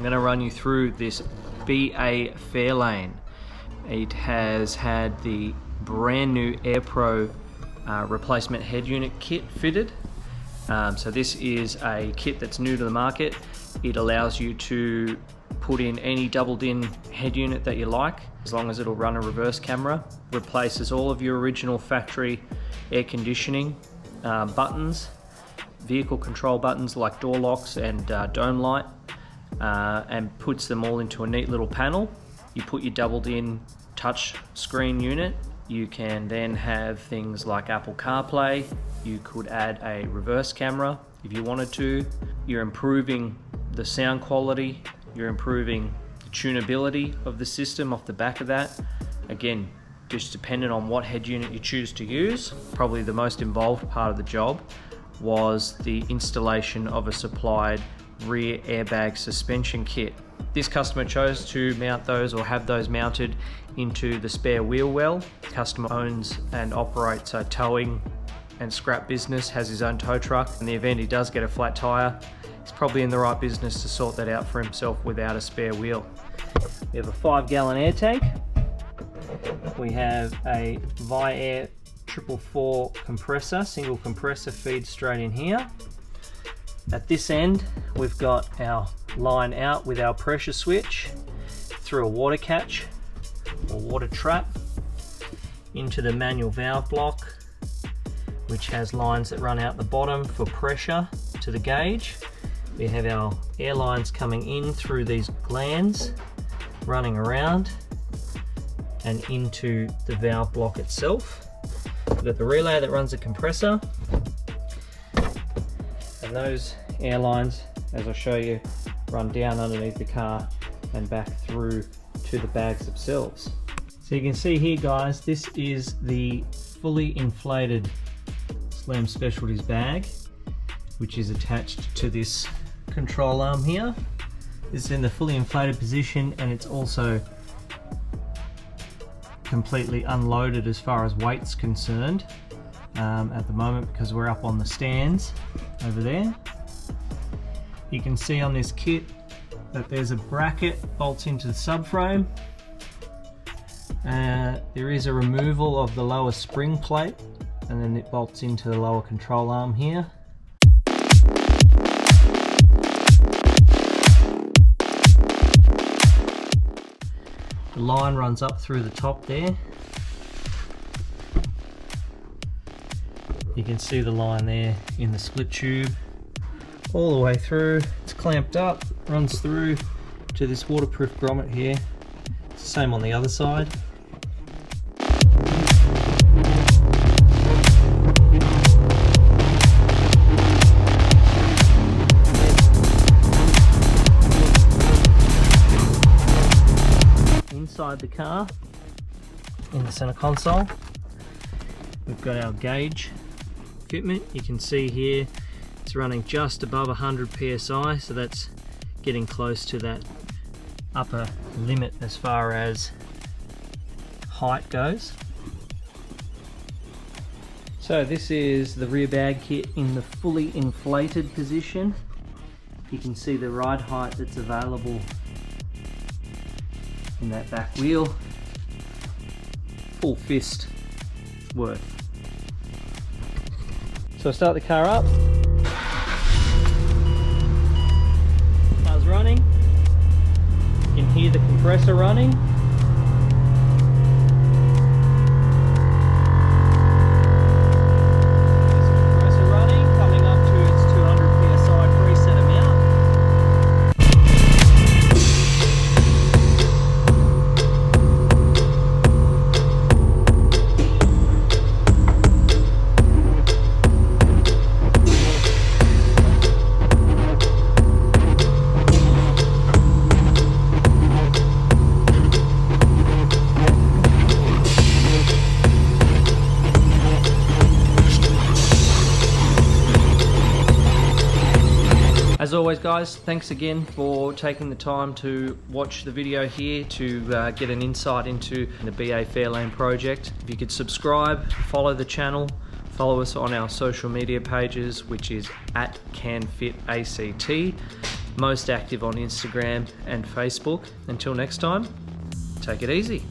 going to run you through this BA Fairlane. It has had the brand new Aerpro replacement head unit kit fitted. So this is a kit that's new to the market. It allows you to put in any doubled-in head unit that you like, as long as it'll run a reverse camera. Replaces all of your original factory air conditioning buttons, vehicle control buttons like door locks and dome light, and puts them all into a neat little panel. You put your doubled-in touch screen unit. You can then have things like Apple CarPlay. You could add a reverse camera if you wanted to. You're improving the sound quality. You're improving the tunability of the system off the back of that. Again, just dependent on what head unit you choose to use. Probably the most involved part of the job was the installation of a supplied rear airbag suspension kit. This customer chose to mount those or have those mounted into the spare wheel well. The customer owns and operates a towing and scrap business, has his own tow truck. In the event he does get a flat tire, he's probably in the right business to sort that out for himself without a spare wheel. We have a 5-gallon air tank. We have a Viair 444 compressor, single compressor feeds straight in here. At this end, we've got our line out with our pressure switch through a water catch or water trap into the manual valve block, which has lines that run out the bottom for pressure to the gauge. We have our air lines coming in through these glands, running around and into the valve block itself. We've got the relay that runs the compressor, and those air lines, as I'll show you, run down underneath the car and back through to the bags themselves. So you can see here, guys, this is the fully inflated Slam Specialties bag, which is attached to this control arm here. It's in the fully inflated position, and it's also completely unloaded as far as weight's concerned at the moment, because we're up on the stands over there. You can see on this kit that there's a bracket bolts into the subframe. There is a removal of the lower spring plate, and then it bolts into the lower control arm here. The line runs up through the top there. You can see the line there in the split tube all the way through. It's clamped up, runs through to this waterproof grommet here. It's the same on the other side. Inside the car, in the center console, we've got our gauge fitment. You can see here it's running just above 100 psi, so that's getting close to that upper limit as far as height goes. So this is the rear bag kit in the fully inflated position. You can see the ride height that's available in that back wheel. Full fist worth. So I start the car up. Car's running. You can hear the compressor running. There's the compressor running, coming up to its 200 psi preset amount. As always, guys, thanks again for taking the time to watch the video here to get an insight into the BA Fairlane project. If you could subscribe, follow the channel, follow us on our social media pages, which is @CanFitACT, most active on Instagram and Facebook. Until next time, take it easy.